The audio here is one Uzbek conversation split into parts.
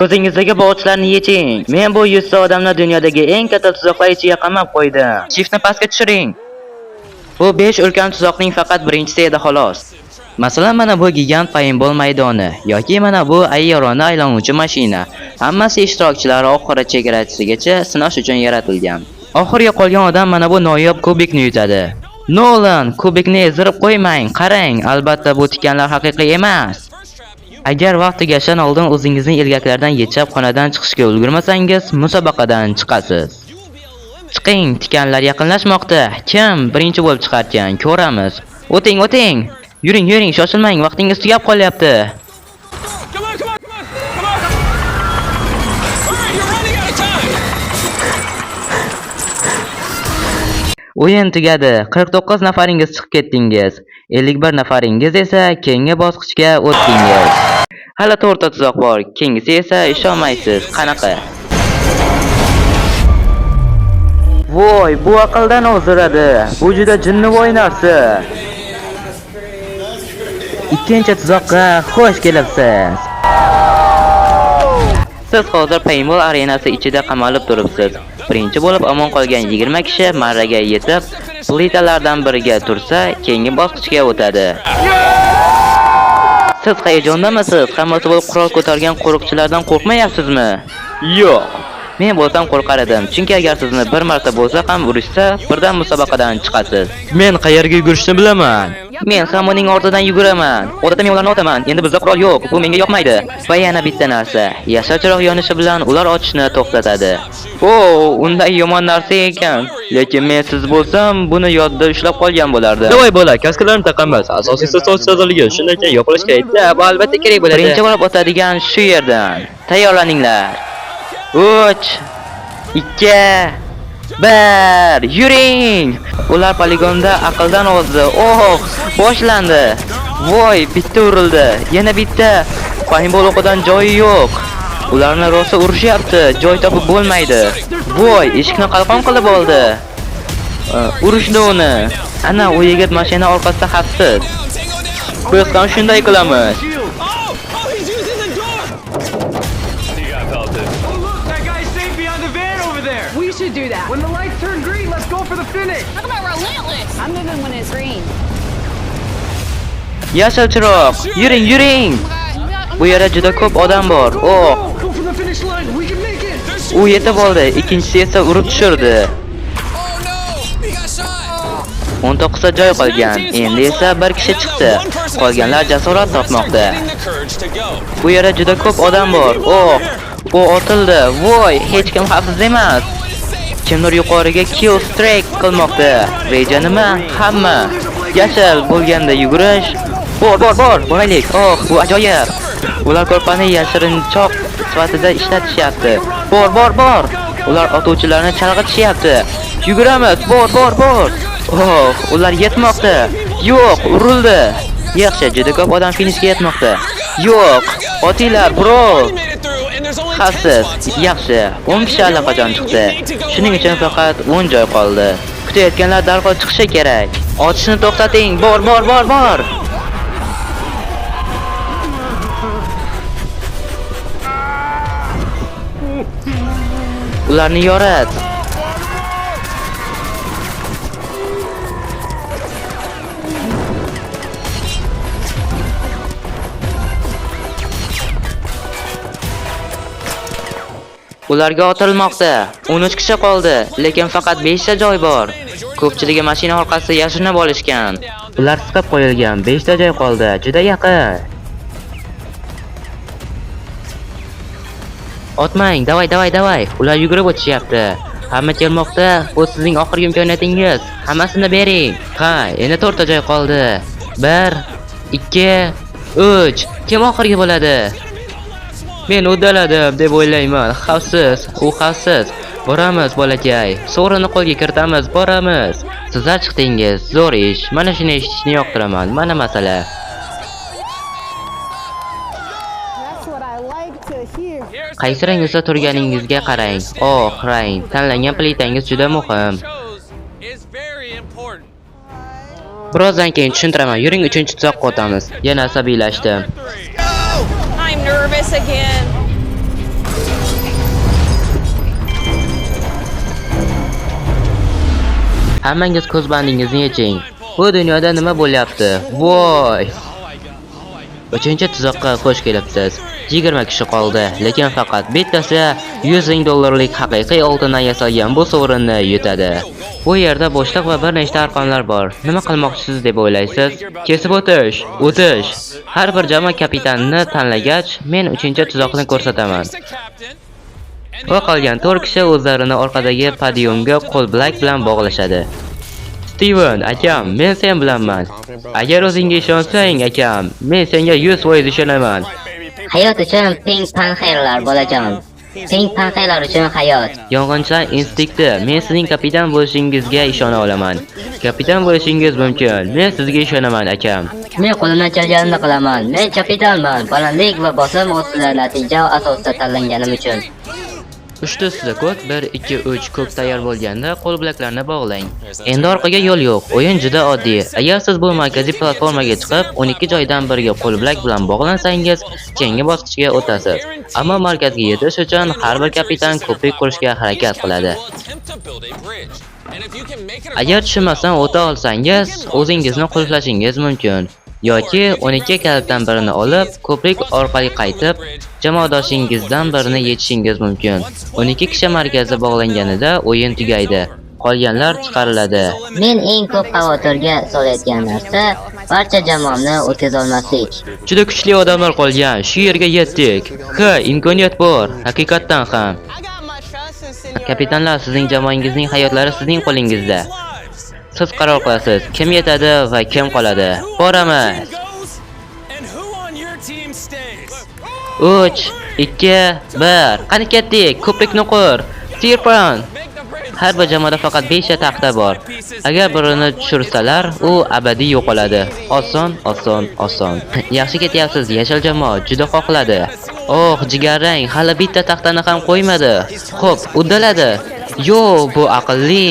Ko'zingizdagi bog'ichlarni yeching. Men bu 100 ta odamni dunyodagi eng katta tuzoqlar ichiga qamab qo'ydim. Shiftni pastga tushiring. Bu 5 ulkan tuzoqning faqat birinchisi edi xolos. Masalan, mana bu gigant paintball maydoni yoki mana bu ayyorona aylanuvchi mashina. Hammasi ishtirokchilar oxiri chegarachisigacha sinash uchun yaratilgan. Oxirgi qolgan odam mana bu noyob kubikni yutadi. Nolan, kubikni ezdirib qo'ymang. Qarang, albatta bu tikanlar haqiqiy emas. Agar vaqt tugashidan oldin o'zingizning ilgaklardan yechib xonadan chiqishga ulgurmasangiz, musobaqadan chiqasiz. Chiqing, tikanlar yaqinlashmoqda. Kim birinchi bo'lib chiqarkan, ko'ramiz. O'ting. Yuring, shoshilmang, vaqtingiz tugab qolyapti. O'yin tugadi. 49 nafaringiz chiqib ketdingiz. 51 nafaringiz esa keyingi bosqichga o'tdingiz. Hali 4 ta tuzoq bor. Keyingisi esa ishonmaysiz. Qanaqa? Voy, bu aqldan ozdiradi. Bu juda jinnivoy narsa. Ikkinchi tuzoqqa xush kelibsiz. Siz hozir paintball arenasi ichida qamalib turibsiz. Birinchi bo'lib omon qolgan 20 kishi marraga yetib, plitalardan biriga tursa, keyingi bosqichga o'tadi. Siz hayajondamisiz? Hammasi bo'lib qurol ko'targan qo'riqchilardan qo'rqmayapsizmi? Yo'q. Men bo'lsam qo'rqar edim, chunki agar sizni bir marta bo'lsa ham urishsa, birdan musobaqadan chiqasiz. Men qayerga yugurishni bilaman. Men ham uning ortidan yuguraman. Odatda men ularni otaman. Endi bizda qurol yo'q. Bu menga yoqmaydi. Va yana bitta narsa. Yashil chiroq yonishi bilan ular otishni to'xtatadi. Unday yomon narsa ekan. Lekin men siz bo'lsam, buni yodda ushlab qolgan bo'lardim. Voy bola, kaskalarni taqamiz. Asosiysi soch tozaligi. Shundan keyin yopilish kerakda, bu albatta kerak bo'ladi. Birinchi bo'lib o'tadigan shu yerdan. Tayyorlaninglar. 3, 2, 1, yuring! Ular poligonda aqldan ozdi. Boshlandi. Voy, bitta urildi. Yana bitta. Paintball o'qidan joyi yo'q. Ularni rosa urishyapti. Joy topib bo'lmaydi. Voy, eshikni qalqon qilib oldi. Urishdi uni. Ana u yigit mashina orqasida xavfsiz. Biz ham shunday qilamiz. We should do that. When the lights turn green, let's go for the finish. Talk about relentless. I'm moving when it's green. Yashil chiroq. Yuring. Bu yerda juda ko'p odam bor. Go for the finish line. We can make it. U yetib oldi. Ikkinchisi esa urib tushirdi. 19 ta joy qolgan. Endi esa bir kishi chiqdi. Qolganlar jasorat topmoqda. Bu yerda juda ko'p odam bor. U otildi. Voy, hech kim xavfsiz emas. Kimdir yuqoriga kill strike qilmoqda. Reja nima? Hamma yashil bo'lganda yugurish. Bor. Boylik. Bu ajoyib. Ular ko'rpani yashirinchoq sifatida ishlatishyapti. Bor. Ular otuvchilarni chalg'itishyapti. Yuguramiz. Bor. Ular yetmoqda. Yo'q, urildi. Yaxshi, juda ko'p odam finishga yetmoqda. Yo'q, otinglar, bro. Xavfsiz. Yaxshi, 10 kishi allaqachon chiqdi. Shuning uchun faqat 10 joy qoldi. Kutayotganlar darhol chiqishi kerak. Otishni to'xtating. Bor. Ularni yorat. Ularga otilmoqda. 13 kishi qoldi, lekin faqat 5 ta joy bor. Ko'pchiligi mashina orqasida yashirinib olishgan. Ular siqib qo'yilgan. 5 ta joy qoldi. Juda yaqin. Otmang, davay. Ular yugurib o'tishyapti. Hamma kelmoqda. Bu sizning oxirgi imkoniyatingiz. Hammasini bering. Endi 4 ta joy qoldi. 1, 2, 3. Kim oxirgi bo'ladi? Men uddaladim deb o'ylayman. Xavfsiz. U xavfsiz. Boramiz, bolakay. Sovrinni qo'lga kiritamiz, boramiz. Sizlar chiqdingiz. Zo'r ish. Mana shuni eshitishni yoqtiraman. Mana masala. Qaysi rangda turganingizga qarang. Rang. Tanlangan plitangiz juda muhim. Birozdan keyin tushuntiraman. Yuring, 3-tuzoqqa o'tamiz. Yana asabiylashdim. I'm nervous again. Hammangiz ko'z bandingizni yeching. Bu dunyoda nima bo'lyapti? Voy! 3-tuzoqqa xush kelibsiz. 20 kishi qoldi, lekin faqat bittasi $100,000 haqiqiy oltindan yasalgan bu sovrinni yutadi. Bu yerda bo'shliq va bir nechta arqonlar bor. Nima qilmoqchisiz deb o'ylaysiz? Kesib o'tish. Har bir jamoa kapitanini tanlagach, men 3-tuzoqni ko'rsataman. Va qolgan 4 kishi o'zlarini orqadagi podiumga qo'l bilak bilan bog'lashadi. Steven, akam, men sen bilanman. Agar o'zingga ishonsang, akam, men senga 100% ishonaman. Hayot uchun ping-pong bolajon. Ping-ponglar uchun hayot. Yong'inchilar instinkti. Men sizning kapitan bo'lishingizga ishona olaman. Kapitan bo'lishingiz mumkin. Men sizga ishonaman, akam. Men qo'limdan kelganini qilaman. Men kapitanman. Balandlik va bosim ustida natija asosida tanlanganim uchun. 3 kod 1 2 3 ko'p tayyor bo'lganda qo'l bilaklarni bog'lang. Endi orqaga yo'l yo'q. O'yin juda oddiy. Agar siz bu markaziy platformaga chiqib, 12 joydan biriga qo'l bilak bilan bog'lansangiz, keyingi bosqichga o'tasiz. Ammo markazga yetish uchun har bir kapitan ko'prik qurishga harakat qiladi. Agar tushunmasdan o'ta olsangiz, o'zingizni qulflashingiz mumkin. Yoki 12 kalitdan birini olib, ko'prik orqali qaytib, jamoadoshingizdan birini yechishingiz mumkin. 12 kishi markazda bog'langanida o'yin tugaydi. Qolganlar chiqariladi. Men eng ko'p xavotirga solayotgan narsa barcha jamoamni o'tkaza olmaslik. Juda kuchli odamlar qolgan. Shu yerga yetdik. Ha, imkoniyat bor. Haqiqatdan ham. Kapitanlar, sizning jamoangizning hayotlari sizning qo'lingizda. Siz qaror qilasiz, kim yetadi va kim qoladi. Boramiz. 3 2 1 Qani ketdik. Ko'prikni qur. Sirpan. Har bir jamoada faqat 5 ta taxta bor. Agar birini tushirsalar, u abadiy yo'qoladi. Oson. Yaxshi ketyapsiz, yashil jamoa juda xohladi. Oh, jigarrang, hali bitta taxtani ham qo'ymadi. Xo'p, uddaladi. Yo, bu aqlli.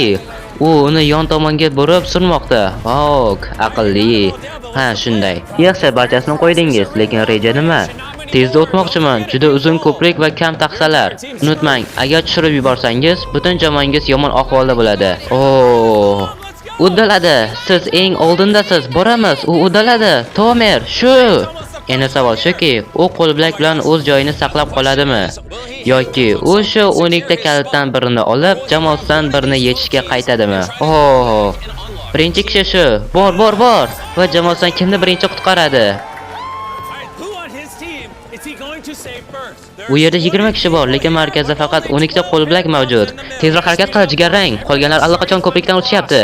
U uni yon tomonga burib surmoqda. Vau, aqlli. Ha, shunday. Yaxshi, barchasini qo'ydingiz, lekin reja nima? Tezda o'tmoqchiman. Juda uzun ko'prik va kam taxtalar. Unutmang, agar tushirib yuborsangiz, butun jamoangiz yomon ahvolda bo'ladi. Oh! Uddaladi. Siz eng oldindasiz. Boramiz. U uddaladi. Tomer, shu. Endi savol shuki, u qo'l bilak bilan o'z joyini saqlab qoladimi? Yoki u shu 12 ta kalitdan birini olib, jamoasidan birini yechishga qaytadimi? Oh! Birinchi kishi shu. Bor. Va jamoasidan kimni birinchi qutqaradi? Bu yerda 20 kishi bor, lekin markazda faqat 12 ta qo'l bilak mavjud. Tezroq harakat qil, jigarrang. Qolganlar allaqachon ko'prikdan o'tishyapti.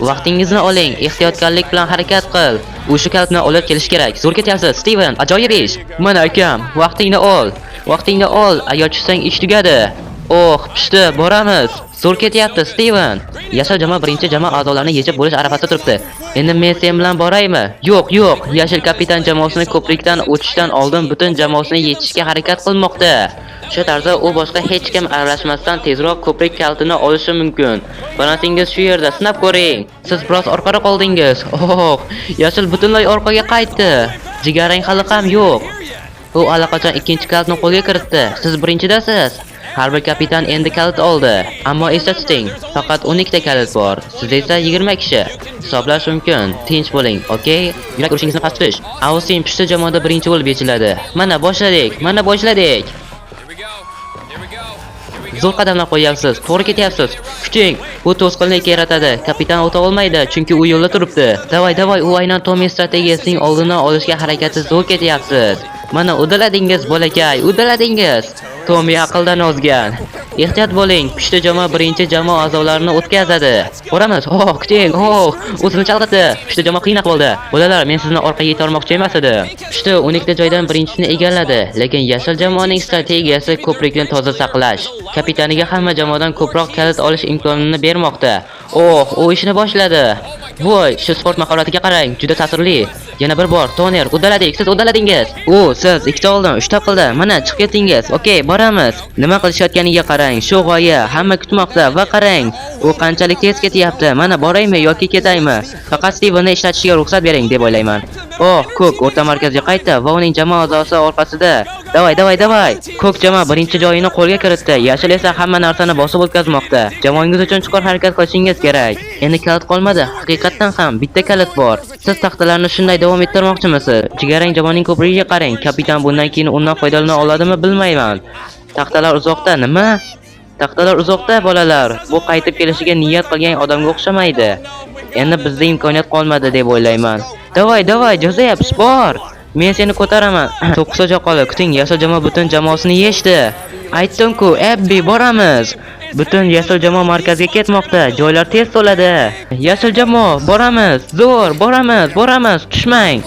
Vaqtingizni oling, ehtiyotkorlik bilan harakat qil. U shu kalitni olib kelish kerak. Zo'r ketyapsiz, Steven. Ajoyib ish. Mana akam, vaqtingni ol. Agar tushsang ish tugadi. Oh, pishdi, boramiz. Zo'r ketyapti, Steven. Yashil jamoa birinchi jamoa a'zolarini yechib bo'lish arafasida turibdi. Endi men sen bilan boraymi? Yo'q. Yashil kapitan jamoasini ko'prikdan o'tishdan oldin butun jamoasini yechishga harakat qilmoqda. Shu tarzda u boshqa hech kim aralashmasdan tezroq ko'prik kalitini olishi mumkin. Balansingiz shu yerda, sinab ko'ring. Siz biroz orqada qoldingiz. Oh, yashil butunlay orqaga qaytdi. Jigarrang hali ham yo'q. U allaqachon ikkinchi kalitni qo'lga kiritdi. Siz birinchidasiz. Har bir kapitan endi kalit oldi. Ammo esda tuting, faqat 12 ta kalit bor. Siz esa 20 kishi. Hisoblash mumkin. Tinch bo'ling, okey? Yurak urishingizni past tutish. Austin pishti jamoada birinchi bo'lib yechiladi. Mana boshladik. Zo'r qadamlar qo'yapsiz, to'g'ri ketyapsiz. Kuching, bu to'sqinlik yaratadi. Kapitan o'ta olmaydi, chunki u yo'lda turibdi. Davay, u aynan Tommy strategiyasining oldini olishga harakati zo'r ketyapsiz. Mana uddaladingiz, bolakay, uddaladingiz. Tommy aqldan ozgan. Ehtiyot bo'ling, pishti jamoa birinchi jamoa a'zolarini o'tkazadi. Boramiz. Kuching, o'zini chalg'itdi. Pishti jamoa qiyin ahvolda. Bolalar, men sizni orqaga yetormoqchi emas edim. Pishti 12 ta joydan birinchisini egalladi, lekin yashil jamoaning strategiyasi ko'prikni toza saqlash. Kapitaniga hamma jamoadan ko'proq kalit olish imkonini bermoqda. U ishni boshladi. Voy, shu sport mahoratiga qarang, juda ta'sirli. Yana bir bor, Toner, uddaladik, siz uddaladingiz. Siz 2 ta oldin, 3 ta qildi. Mana chiqib ketdingiz. Okey, boramiz. Nima qilishayotganiga qarang, shu g'oya, hamma kutmoqda va qarang, u qanchalik tez ketyapti. Mana boraymi yoki ketaymi? Faqat Stevenni ishlatishga ruxsat bering deb o'ylayman. Oh, Ko'k o'rta markazga qaytdi va uning jamoa a'zosi orqasida. Davay. Ko'k jamoa birinchi joyini qo'lga kiritdi. Yashil esa hamma narsani bosib o'tkazmoqda. Jamoangiz uchun chuqur harakat qilishingiz kerak. Endi kalit qolmadi. Haqiqatan ham bitta kalit bor. Siz taxtalarni shunday davom ettirmoqchimisiz? Jigarrang jamoaning ko'prigiga qarang. Kapitan bundan keyin undan foydalana oladimi bilmayman. Taxtalar uzoqda, nima? Taxtalar uzoqda bolalar. Bu qaytib kelishiga niyat qilgan odamga o'xshamaydi. Endi bizda imkoniyat qolmadi deb o'ylayman. Davay, Jozef, spor. Men seni ko'taraman. 9 qoldi. Kuting, yashil jamoa butun jamoasini yechdi. Aytdim-ku, Abbi, boramiz. Butun yashil jamoa markazga ketmoqda. Joylar tez to'ladi. Yashil jamoa, boramiz. Zo'r, boramiz. Tushmang.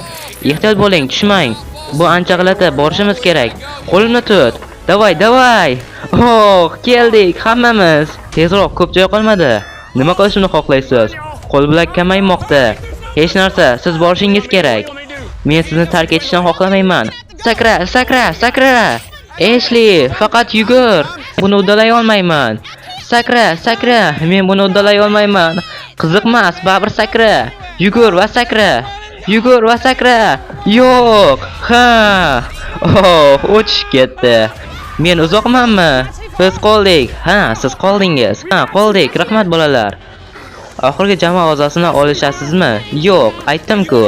Ehtiyot bo'ling, tushmang. Bu ancha g'alati, borishimiz kerak. Qo'limni tut. Davay. Oh, keldik hammamiz. Tezroq, ko'p joy qolmadi. Nima qilishimni xohlaysiz? Qo'l bilan kamaymoqda. Hech narsa, siz borishingiz kerak. Men sizni tark etishni xohlamayman. Sakra. Eshli, faqat yugur. Buni uddalay olmayman. Sakra. Men buni uddalay olmayman. Qiziqmas, baribir sakra. Yugur va sakra. Yo'q. Ha. Oh, o'tishib ketdi. Men uzoqmanmi? Biz qoldik. Ha, siz qoldingiz. Ha, qoldik. Rahmat bolalar. Oxirgi jamoa a'zosini olishasizmi? Yo'q, aytdim-ku.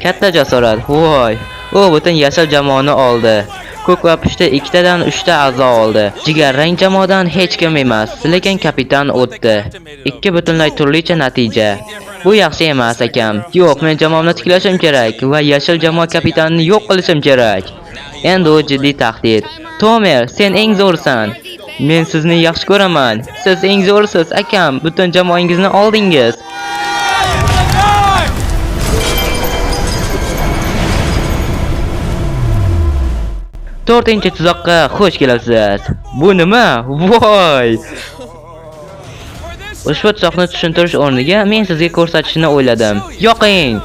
Katta jasorat. Voy. U butun yashil jamoani oldi. Ko'k va pushti 2 dan 3 ta a'zo oldi. Jigarrang jamoadan hech kim emas, lekin kapitan o'tdi. 2 butunlay turlicha natija. Bu yaxshi emas akam. Yo'q, men jamoamni tiklashim kerak va yashil jamoa kapitanini yo'q qilishim kerak. Endi u jiddiy tahdid. Tomer, sen eng zo'rsan. Men sizni yaxshi ko'raman. Siz eng zo'rsiz akam. Butun jamoangizni oldingiz. To'rtinchi tuzoqqa xush kelibsiz. Bu nima? Voy! Ushbu tuzoqni tushuntirish o'rniga men sizga ko'rsatishni o'yladim. Yoqing!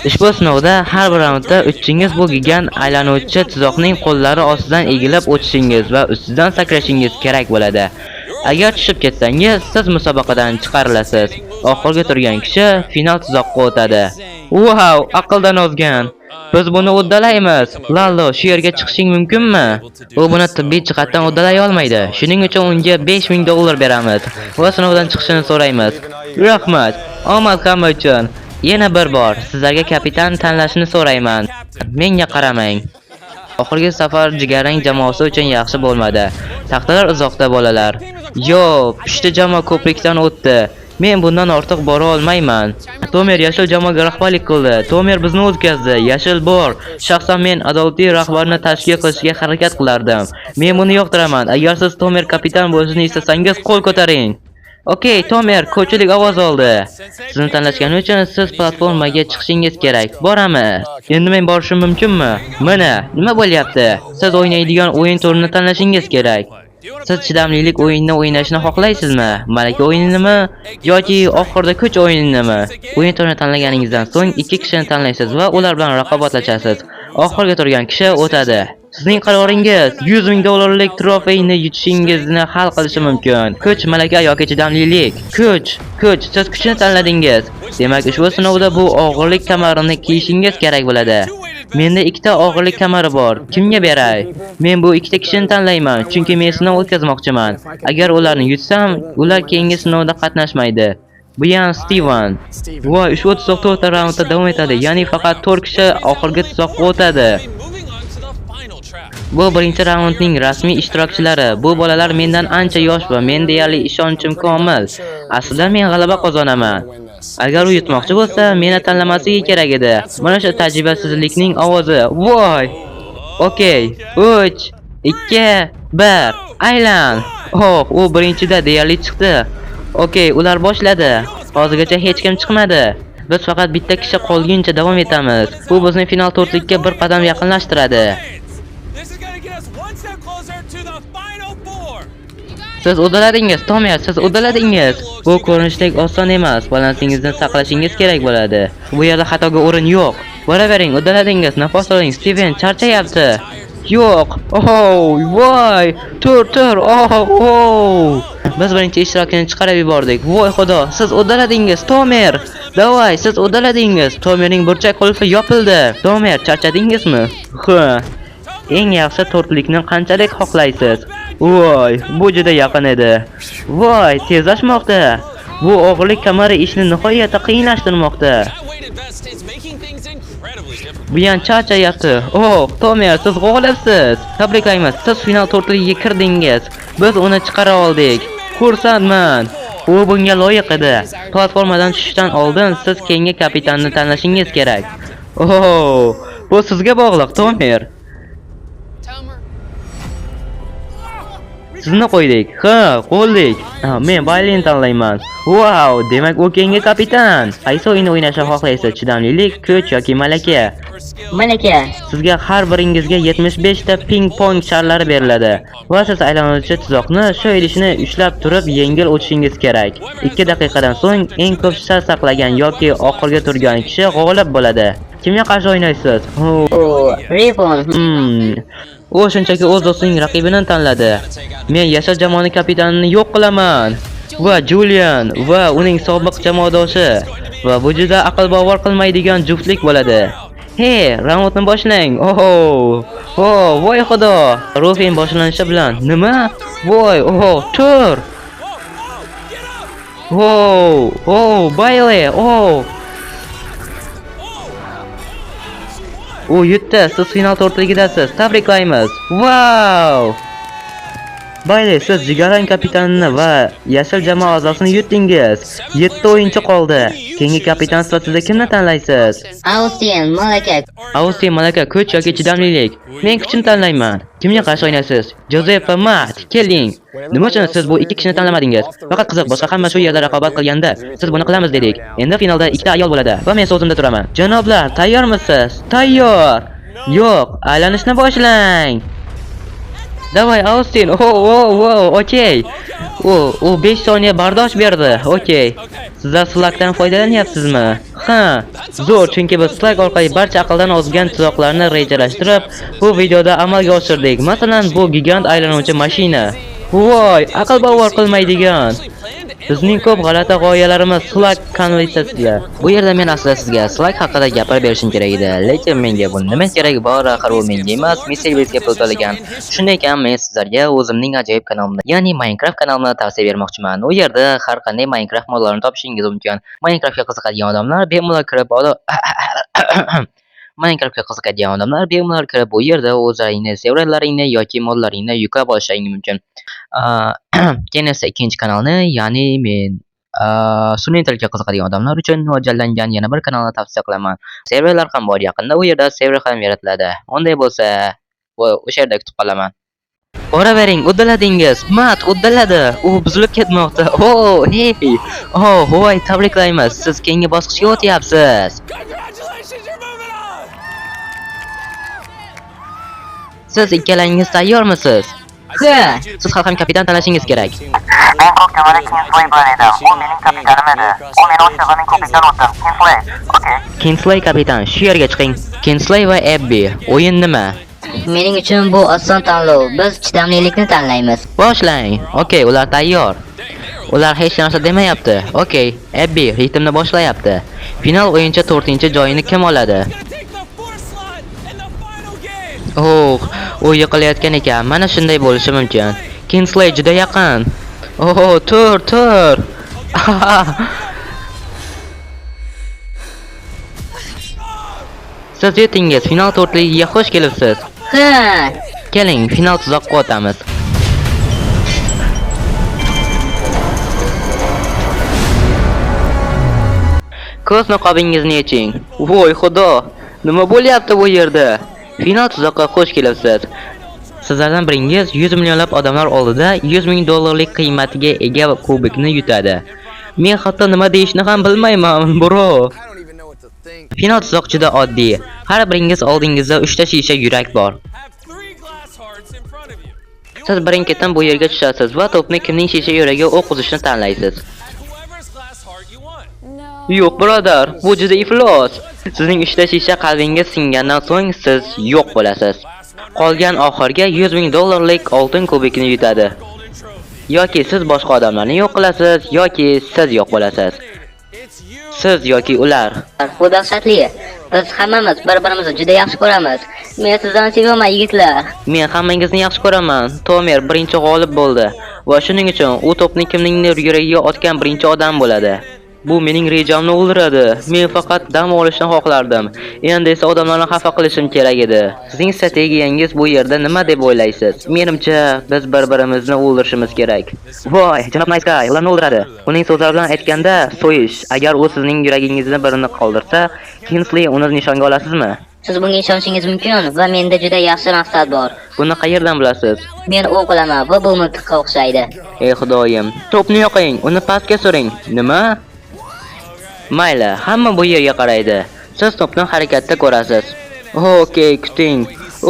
Ushbu sinovda har bir raundda uchingiz bu gigant aylanuvchi tuzoqning qo'llari ostidan egilib o'tishingiz va ustidan sakrashingiz kerak bo'ladi. Agar tushib ketsangiz, siz musobaqadan chiqarilasiz. Oxirgi turgan kishi final tuzoqqa o'tadi. Wow, aqldan ozgan. Biz buni uddalaymiz. Lallo, shu yerga chiqishing mumkinmi? U buni tibbiy jihatdan uddalay olmaydi. Shuning uchun unga $5000 beramiz va sinovdan chiqishini so'raymiz. Rahmat. Omad hamma uchun. Yana bir bor sizlarga kapitan tanlashni so'rayman. Menga qaramang. Oxirgi safar jigarrang jamoasi uchun yaxshi bo'lmadi. Taxtalar uzoqda bolalar. Yo, pushti jamoa ko'prikdan o'tdi. Men bundan ortiq bora olmayman. Tomer yashil jamoaga rahbarlik qildi. Tomer bizni o'tkazdi. Yashil bor. Shaxsan men adolatli rahbarni tashkil qilishga harakat qilardim. Men buni yoqtiraman. Agar siz Tomer kapitan bo'lishni istasangiz qo'l ko'taring. Okey, Tomer ko'pchilik ovoz oldi. Sizni tanlashgani uchun siz platformaga chiqishingiz kerak. Boramiz. Endi men borishim mumkinmi? Mana, nima bo'lyapti? Siz o'ynaydigan o'yin turini tanlashingiz kerak. Siz chidamlilik o'yinini o'ynashni xohlaysizmi? Malaka o'yinimi yoki oxirida kuch o'yinimi? O'yin turini tanlaganingizdan so'ng 2 kishini tanlaysiz va ular bilan raqobatlashasiz. Oxirgi turgan kishi o'tadi. Sizning qaroringiz $100,000lik trofeyni yutishingizni hal qilishi mumkin. Kuch, malaka yoki chidamlilik. Kuch, siz kuchni tanladingiz. Demak, ushbu sinovda bu og'irlik kamarini kiyishingiz kerak bo'ladi. Menda 2 ta og'irlik kamari bor. Kimga beray? Men bu 2 ta kishini tanlayman, chunki men sinov o'tkazmoqchiman. Agar ularni yutsam, ular keyingi sinovda qatnashmaydi. Bu yan Steven. Voy, ushbu tuzoq 4 ta raundda davom etadi. Ya'ni faqat 4 kishi oxirgi tuzoqqa o'tadi. Bu birinchi raundning rasmiy ishtirokchilari. Bu bolalar mendan ancha yosh va men deyarli ishonchim komil. Aslida men g'alaba qozonaman. Agar u yutmoqchi bo'lsa, meni tanlamasligi kerak edi. Mana shu tajribasizlikning ovozi. Voy! Okey. 3, 2, 1. Aylan. Oh, u birinchida deyarli chiqdi. Okey, ular boshladi. Hozirgacha hech kim chiqmadi. Biz faqat bitta kishi qolguncha davom etamiz. Bu bizni final to'rtlikka bir qadam yaqinlashtiradi. Siz uddaladingiz, Tomer, siz uddaladingiz. Bu ko'rinishdek oson emas. Balansingizni saqlashingiz kerak bo'ladi. Bu yerda xatoga o'rin yo'q. Boravering, uddaladingiz. Nafas oling, Steven charchayapti. Yo'q. Oh, voy. Tur. Oh. Biz birinchi ishtirokini chiqarib yubordik. Voy xudo, siz uddaladingiz, Tomer. Davay, siz uddaladingiz. Tomerning burchak qulfi yopildi. Tomer, charchadingizmi? Ha. Eng yaxshi to'rtlikni qanchalik xohlaysiz? Voy, bu juda yaqin edi. Voy, tezlashmoqda. Bu og'irlik kamari ishni nihoyatda qiyinlashtirmoqda. Buyan charchayapti. Oh, Tomer, siz g'olibsiz. Tabriklaymiz. Siz final to'rtligiga kirdingiz. Biz uni chiqara oldik. Xursandman. U bunga loyiq edi. Platformadan tushishdan oldin siz keyingi kapitanni tanlashingiz kerak. Oh, bu sizga bog'liq, Tomer. Sizni qo'ydik. Ha, qo'ldik. Men Baylin tanlayman. Wow, demak u keyingi kapitan. Qaysi o'yinni o'ynashni xohlaysiz? Chidamlilik, kuch yoki malaka? Malaka. Sizga har biringizga 75 ta ping-pong sharlari beriladi. Va siz aylanuvchi tuzoqni shu idishni ushlab turib yengil o'tishingiz kerak. 2 daqiqadan so'ng eng ko'p shar saqlagan yoki oxirga turgan kishi g'olib bo'ladi. Kimga qarshi o'ynaysiz? Ripon. U shunchaki o'z do'stining raqibini tanladi. Men yashil jamoani kapitanini yo'q qilaman. Va Julian va uning sobiq jamoadoshi. Va bu juda aql bovar qilmaydigan juftlik bo'ladi. Hey, raundni boshlang. Voy xudo. Rufin boshlanishi bilan nima? Voy, tur. Bailey. U yutdi, siz final to'rtligidasiz. Tabriklaymiz. Wow! Bailey, siz jigarrang kapitanini va yashil jamoa a'zosini yutdingiz. 7 o'yinchi qoldi. Keyingi kapitan sifatida kimni tanlaysiz? Austin malaka, kuch yoki chidamlilik? Men kuchni tanlayman. Kimga qarshi o'ynaysiz? Joseph va Matt, keling. Nima uchun siz bu ikki kishini tanlamadingiz? Faqat qiziq, boshqa hamma shu yerda raqobat qilganda siz buni qilamiz dedik. Endi finalda ikkita ayol bo'ladi va men so'zimda turaman. Janoblar, tayyormisiz? Tayyor. Yo'q, aylanishni boshlang. Davay Austin. Okey. U 5 soniya bardosh berdi. Okey. Sizlar Slackdan foydalanyapsizmi? Ha, zo'r, chunki biz Slack orqali barcha aqldan ozgan tuzoqlarni rejalashtirib, bu videoda amalga oshirdik. Masalan, bu gigant aylanuvchi mashina. Voy, aql bovar qilmaydigan. Bizning ko'p g'alati g'oyalarimiz Slack kanalizatsiyasida. Bu yerda men aslida sizga Slack haqida gapirib berishim kerak edi, lekin menga bu nima kerak bor, axir u menga emas, Mr. pul to'lagan. Shunday ekan, men sizlarga o'zimning ajoyib kanalimni, ya'ni Minecraft kanalimni tavsiya bermoqchiman. U yerda har qanday Minecraft modlarini topishingiz mumkin. Minecraftga qiziqadigan odamlar bemalol kirib bu yerda o'zlaringni serverlaringni yoki modlaringni yuklab olishingiz mumkin. Keyin esa ikkinchi kanalni, ya'ni men sun'iy intellektga qiziqadigan odamlar uchun mo'ljallangan yana bir kanalni tavsiya qilaman. Serverlar ham bor yaqinda, u yerda server ham yaratiladi. Unday bo'lsa, o'sha yerda kutib qolaman. Boravering, uddaladingiz. Matt uddaladi. U buzilib ketmoqda. Voy, tabriklaymiz. Siz keyingi bosqichga o'tyapsiz. Siz ikkalangiz tayyormisiz? Ha, siz ham kapitan tanlashingiz kerak. Men ko'p kamari Kingsley bilan edim. U mening kapitanim edi. U meni o'shaning kapitani o'tdi. Kingsley. Okey. Kingsley kapitan, shu yerga chiqing. Kingsley va Abby, o'yin nima? Mening uchun bu oson tanlov. Biz chidamlilikni tanlaymiz. Boshlang. Okey, ular tayyor. Ular hech narsa demayapti. Okey, Abby ritmni boshlayapti. Final o'yinchi 4-joyini kim oladi? U yiqilayotgan ekan. Mana shunday bo'lishi mumkin. Kingsley juda yaqin. Tur. Siz yetingiz, final to'rtligiga xush kelibsiz. Ha, Keling, final tuzoqqa o'tamiz. Ko'z niqobingizni yeching. Voy xudo, nima bo'lyapti bu yerda? Final tuzoqqa xush kelibsiz. Sizlardan biringiz 100 millionlab odamlar oldida $100,000 qiymatiga ega kubikni yutadi. Men hatto nima deyishni ham bilmayman, bro. Final tuzoq juda oddiy. Har biringiz oldingizda 3 ta shisha yurak bor. Siz birin-ketin bu yerga tushasiz va to'pni kimning shisha yuragiga o'q uzishni tanlaysiz. Yo'q, birodar, bu juda iflos. Sizning 3 ta shisha qalbingiz singandan so'ng siz yo'q bo'lasiz. Qolgan oxirga $100,000 oltin kubikni yutadi. Yoki siz boshqa odamlarni yo'q qilasiz, yoki siz yo'q bo'lasiz. siz yoki ular? Bu dahshatli. Biz hammamiz bir-birimizni juda yaxshi ko'ramiz. Men sizdan sevaman yigitlar. Men hammangizni yaxshi ko'raman. Tomer birinchi g'olib bo'ldi va shuning uchun u to'pni kimningdir yuragiga otgan birinchi odam bo'ladi. Bu mening rejamni o'ldiradi. Men faqat dam olishni xohlardim. Endi esa odamlarni xafa qilishim kerak edi. Sizning strategiyangiz bu yerda nima deb o'ylaysiz? Menimcha, biz bir-birimizni o'ldirishimiz kerak. Voy, janob Nice Guy, ularni o'ldiradi. Uning so'zlari bilan aytganda, so'yish. Agar u sizning yuragingizni birini qoldirsa, Kingsley uni nishonga olasizmi? Siz bunga ishonishingiz mumkin va menda juda yaxshi maqsad bor. Buni qayerdan bilasiz? Men o'q qilaman va bu miltiqqa o'xshaydi. Ey xudoyim, to'pni yoqing, uni pastga suring. Nima? Mayli, hamma bu yerga qaraydi. Siz to'pni harakatda ko'rasiz. Okey, kuting.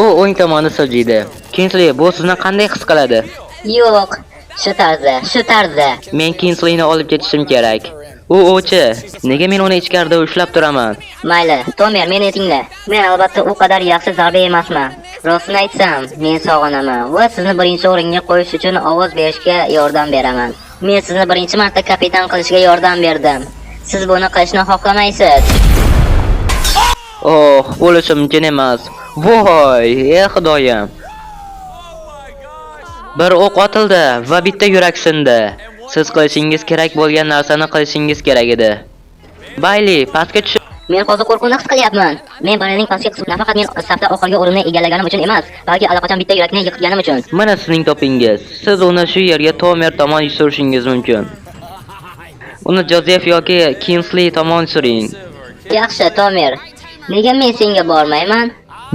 U o'ng tomonni siljiydi. Kingsley, bu sizni qanday his qiladi? Yo'q, shu tarzda. Men Kingsleyni olib ketishim kerak. U o'chi. Nega men uni ichkarida ushlab turaman? Mayli, Tomer, meni tingla. Men albatta u qadar yaxshi zarba emasman. Rostini aytsam, men sog'inaman va sizni birinchi o'ringa qo'yish uchun ovoz berishga yordam beraman. Men sizni birinchi marta kapitan qilishga yordam berdim. Siz buni qilishni xohlamaysiz. Oh, bo'lishi mumkin emas. Voy, ey xudoyim. Bir o'q otildi va bitta yurak sindi. Siz qilishingiz kerak bo'lgan narsani qilishingiz kerak edi. Bayli, pastga tush. Men hozir qo'rquvni his qilyapman. Men bolaning pastga qismi nafaqat men safda oxirgi o'rinni egallaganim uchun emas, balki allaqachon bitta yurakni yiqitganim uchun. Mana sizning topingiz. Siz uni shu yerga Tomer tomon surishingiz mumkin. Uni Joseph yoki Kingsley tomon suring. Yaxshi, Tomer. Nega men senga bormayman?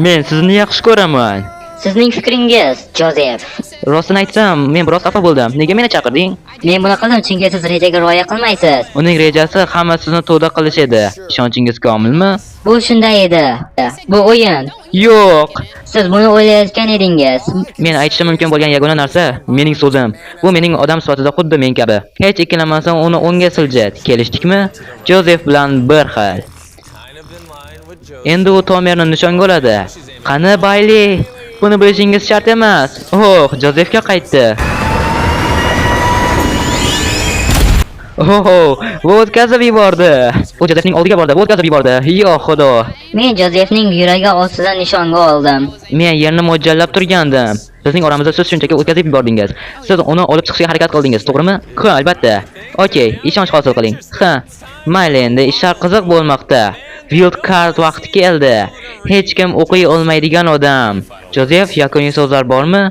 Men sizni yaxshi ko'raman. Sizning fikringiz, Joseph. Rostini aytsam, men biroz xafa bo'ldim. Nega meni chaqirding? Men buni qildim chunki siz rejaga rioya qilmaysiz. Uning rejasi hammasini to'da qilish edi. Ishonchingiz komilmi? Bu shunday edi. Bu o'yin. Yo'q. Siz buni o'ylayotgan edingiz. Men aytishim mumkin bo'lgan yagona narsa mening so'zim. Bu mening odam sifatida xuddi men kabi. Hech ikkilanmasam uni o'ngga siljat. Kelishdikmi? Joseph bilan bir xil. Endi u Tomerni nishonga oladi. Qani Bayli? Buni bilishingiz shart emas. Oh, Josephga qaytdi. Oh, bu o'tkazib yubordi. U Josephning oldiga bordi, bu o'tkazib yubordi. Yo xudo. Men Josephning yuragi ostida nishonga oldim. Men yerni mo'ljallab turgandim. Sizning oramizda siz shunchaki o'tkazib yubordingiz. Siz uni olib chiqishga harakat qildingiz, to'g'rimi? Ha, albatta. Okey, ishonch hosil qiling. Ha, mayli endi ishlar qiziq bo'lmoqda. Wild card vaqti keldi. Hech kim o'qiy olmaydigan odam. Joseph, yakuniy so'zlar bormi?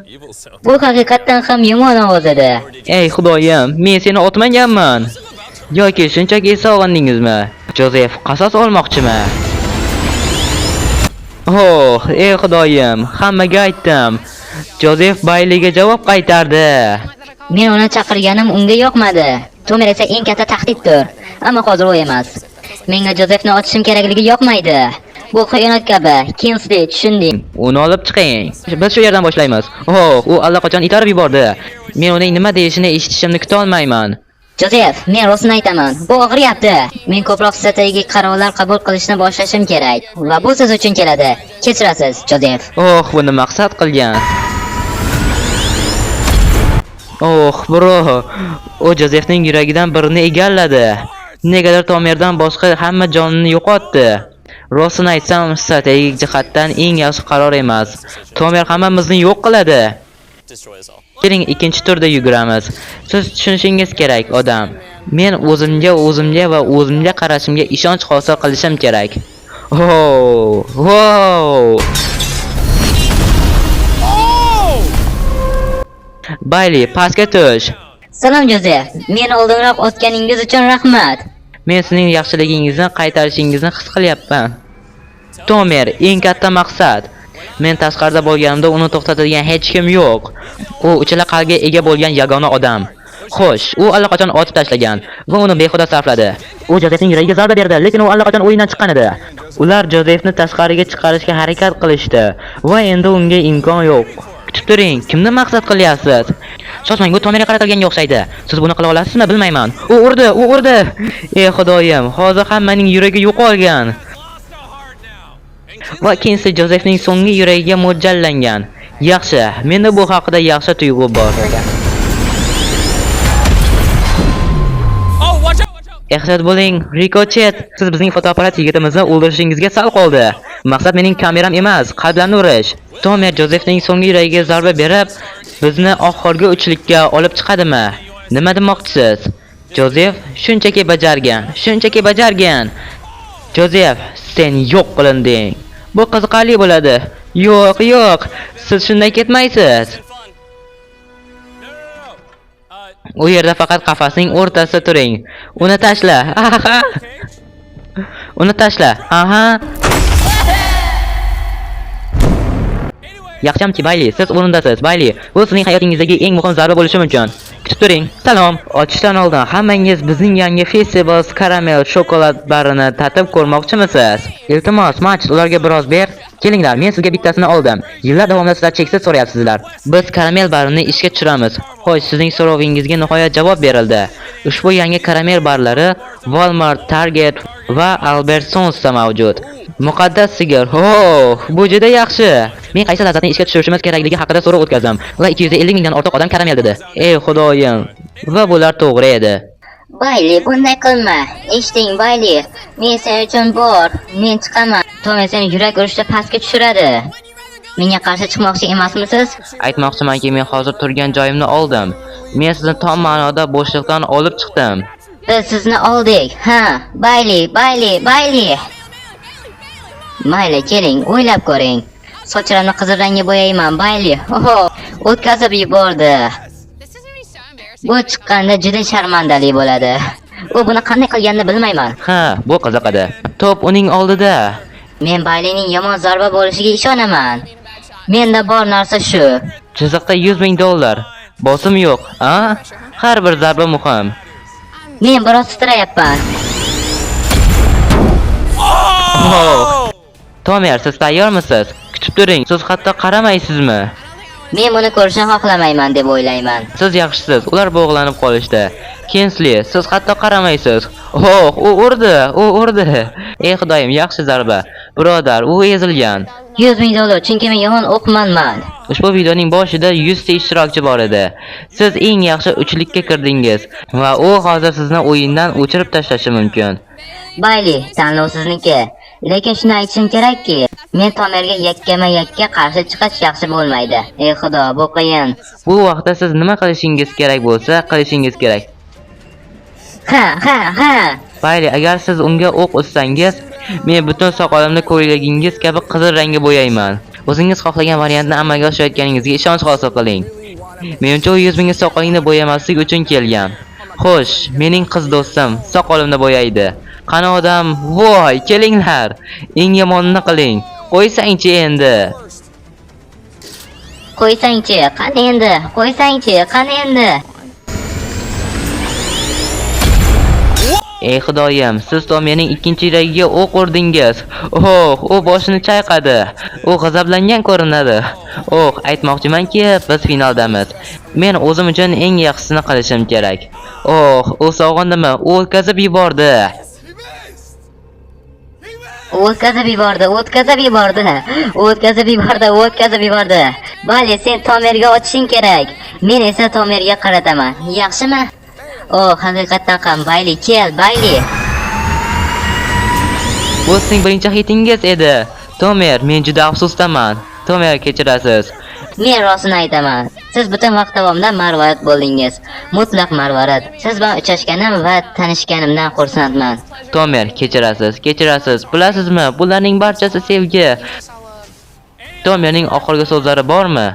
Bu haqiqatdan ham yomon ovoz edi. Ey xudoyim, men seni otmaganman. Yoki shunchaki sog'indingizmi? Joseph qasos olmoqchimi? Oh, ey xudoyim, hammaga aytdim. Joseph Bayliga javob qaytardi. Men uni chaqirganim unga yoqmadi. Tomer esa eng katta tahdiddir. Ammo hozir u emas. Menga Josephni otishim kerakligi yoqmaydi. Bu xiyonat kabi. Kingsley, tushunding? Uni olib chiqing. Biz shu yerdan boshlaymiz. Oh, u allaqachon itarib yubordi. Men uning nima deyishini eshitishimni kuta olmayman. Joseph, men rostini aytaman. Bu og'riyapti. Men ko'proq strategik qarorlar qabul qilishni boshlashim kerak. Va bu siz uchun keladi. Kechirasiz, Joseph. Oh, buni maqsad qilgan. Oh, bro. U Josephning yuragidan birini egalladi. Negadir Tomerdan boshqa hamma jonini yo'qotdi. Rostini aytsam, strategik jihatdan eng yaxshi qaror emas. Tomer hammamizni yo'q qiladi. Keling, ikkinchi turda yuguramiz. Siz tushunishingiz kerak, odam. Men o'zimga va o'zimga qarashimga ishonch hosil qilishim kerak. Oh, wow. Bayli, pastga tush. Salom Joseph. Meni oldinroq otganingiz uchun rahmat. Men sizning yaxshiligingizni qaytarishingizni his qilyapman. Tomer, eng katta maqsad. Men tashqarida bo'lganimda uni to'xtatadigan hech kim yo'q. U uchala qalbga ega bo'lgan yagona odam. Xo'sh, u allaqachon otib tashlagan va uni behuda sarfladi. U Josephning yuragiga zarba berdi, lekin u allaqachon o'yindan chiqqan edi. Ular Josephni tashqariga chiqarishga harakat qilishdi va endi unga imkon yo'q. Kutib turing, kimni maqsad qilyapsiz? Shoshmang, bu Tomerga qaratilganga o'xshaydi. Siz buni qila olasizmi, bilmayman. U urdi. Ey xudoyim, hozir hammaning yuragi yo'qolgan. Va Kingsley Josephning so'nggi yuragiga mo'ljallangan. Yaxshi, menda bu haqida yaxshi tuyg'u bor. Ehtiyot bo'ling, Ricochet. Siz bizning fotoapparat yigitimizni o'ldirishingizga sal qoldi. Maqsad mening kameram emas, qalblarni urish. Tomer Jozefning so'nggi yuragiga zarba berib, bizni oxirgi uchlikka olib chiqadimi? Nima demoqchisiz? Jozef shunchaki bajargan. Jozef, sen yo'q qilinding. Bu qiziqarli bo'ladi. Yo'q, siz shunday ketmaysiz. U yerda faqat qafasning o'rtasida turing. Uni tashla. Aha. Yaxshamki Bayli, siz o'rindasiz. Bayli, bu sizning hayotingizdagi eng muhim zarba bo'lishi mumkin. Kutib turing. Salom. Ochishdan oldin hammangiz bizning yangi Festivals karamel shokolad barini tatib ko'rmoqchimisiz? Iltimos, Max, ularga biroz ber. Kelinglar, men sizga bittasini oldim. Yillar davomida sizlar cheksiz so'rayapsizlar. Biz karamel barini ishga tushiramiz. Xo'sh, sizning so'rovingizga nihoyat javob berildi. Ushbu yangi karamel barlari Walmart, Target va Albertsonsda mavjud. Muqaddas sigir. Bu juda yaxshi. Men qaysi lazzatni ishga tushirishimiz kerakligi haqida so'rov o'tkazdim. Ular 250 mingdan ortiq odam karamel dedi. Ey xudoyim. Va bular to'g'ri edi. Bayli, bunday qilma. Eshiting, Bayli. Men sen uchun bor. Men chiqaman. Tomer seni yurak urishda pastga tushiradi. Menga qarshi chiqmoqchi emasmisiz? Aytmoqchimanki, men hozir turgan joyimni oldim. Men sizni tom ma'noda bo'shliqdan olib chiqdim. Biz sizni oldik. Ha, Bayli. Mayli, keling, o'ylab ko'ring. Sochlarimni qizil rangga bo'yayman, Bayli. O'tkazib yubordi. Bu chiqqanda juda sharmandali bo'ladi. U buni qanday qilganini bilmayman. Ha, bu qiziqadi. To'p uning oldida. Men Baylining yomon zarba bo'lishiga ishonaman. Menda bor narsa shu. Chiziqda 100 ming dollar. Bosim yo'q, a? Har bir zarba muhim. Men biroz titrayapman. Tomer, siz tayyormisiz? Kutib turing. Siz hatto qaramaysizmi? Men buni ko'rishni xohlamayman deb o'ylayman. Siz yaxshisiz. Ular bog'lanib qolishdi. Kensli, siz hatto qaramaysiz. U urdi. Ey xudoyim, yaxshi zarba. Birodar, u ezilgan. 100 ming dollar, chunki men yomon o'qmanman. Ushbu videoning boshida 100 ta ishtirokchi bor edi. Siz eng yaxshi uchlikka kirdingiz va u hozir sizni o'yindan o'chirib tashlashi mumkin. Bayli, tanlov sizniki. Lekin shuni aytishim kerakki, men Tomerga yakkama-yakka qarshi chiqish yaxshi bo'lmaydi. Ey xudo, bu qiyin. Bu vaqtda siz nima qilishingiz kerak bo'lsa, qilishingiz kerak. Ha. Bayli, agar siz unga o'q uzsangiz, men butun soqolimni ko'ylagingiz kabi qizil rangga bo'yayman. O'zingiz xohlagan variantni amalga oshirayotganingizga ishonch hosil qiling. Menimcha u 100 ming soqolingni bo'yamaslik uchun kelgan. Xo'sh, mening qiz do'stim soqolimni bo'yaydi. Qani odam, voy, kelinglar. Eng yomonini qiling. Qo'ysangchi endi. Qani endi. Ey xudoyim, siz Tomerning ikkinchi yuragiga o'q urdingiz. U boshini chayqadi. U g'azablangan ko'rinadi. Aytmoqchimanki, biz finaldamiz. Men o'zim uchun eng yaxshisini qilishim kerak. U sog'indimi? U o'tkazib yubordi. Bayli, sen Tomerga ochishing kerak. Men esa Tomerga qarataman. Yaxshimi? Haqiqatan ham Bayli, kel, Bayli. Bu sizning birinchi hitingiz edi. Tomer, men juda afsusdaman. Tomer, kechirasiz. Men rostini aytaman. Siz butun vaqt davomida marvarid bo'ldingiz. Mutlaq marvarid. Siz bilan uchrashganim va tanishganimdan xursandman. Tomer, kechirasiz. Bilasizmi, bularning barchasi sevgi. Tomerning oxirgi so'zlari bormi?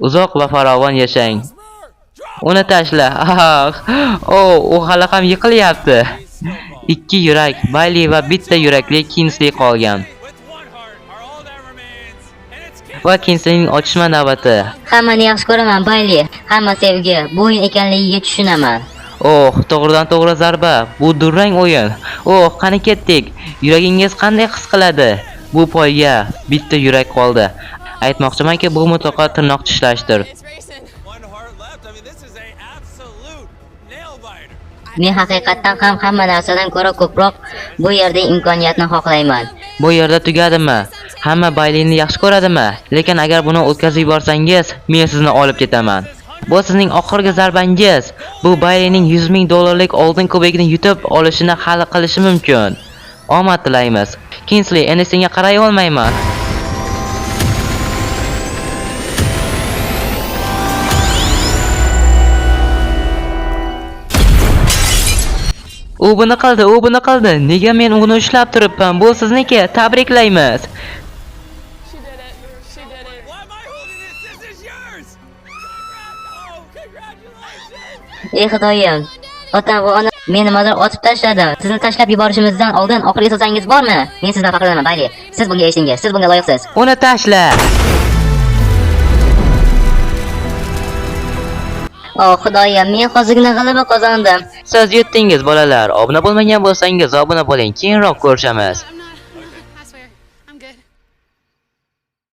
Uzoq va farovon yashang. Uni tashla. U hali ham yiqilyapti. 2 yurak, Bayli va bitta yurakli Kingsley qolgan. Va Kingsleyning ochishma navbati. Hammani yaxshi ko'raman, Bayli. Hamma sevgi, bu o'yin ekanligiga tushunaman. To'g'ridan to'g'ri zarba. Bu durang o'yin. Qani ketdik. Yuragingiz qanday his qiladi? Bu poyga bitta yurak qoldi. Aytmoqchimanki, bu mutlaqo tirnoq tishlashdir. Men haqiqatan ham hamma narsadan ko'ra ko'proq bu yerda imkoniyatni xohlayman. Bu yerda tugadimi? Hamma Baylini yaxshi ko'radimi? Lekin agar buni o'tkazib yuborsangiz, men sizni olib ketaman. Bu sizning oxirgi zarbangiz. Bu Baylining 100 ming dollarlik oltin kubagini yutib olishini hal qilishi mumkin. Omad tilaymiz. Kingsley, endi senga qaray olmayman. U buni qildi. Nega men uni ushlab turibman? Bu sizniki. Tabriklaymiz. Ey Xudoyim, otam va onam meni mazor otib tashladi. Sizni tashlab yuborishimizdan oldin oxirgi so'zangiz bormi? Men sizdan faxrlanaman, Bayli. Siz bunga erishdingiz. Siz bunga loyiqsiz. Uni tashla. Oh Xudoyim, men hozirgina g'alaba qozondim. Siz yutdingiz bolalar. Obuna bo'lmagan bo'lsangiz obuna bo'ling. Keyinroq ko'rishamiz.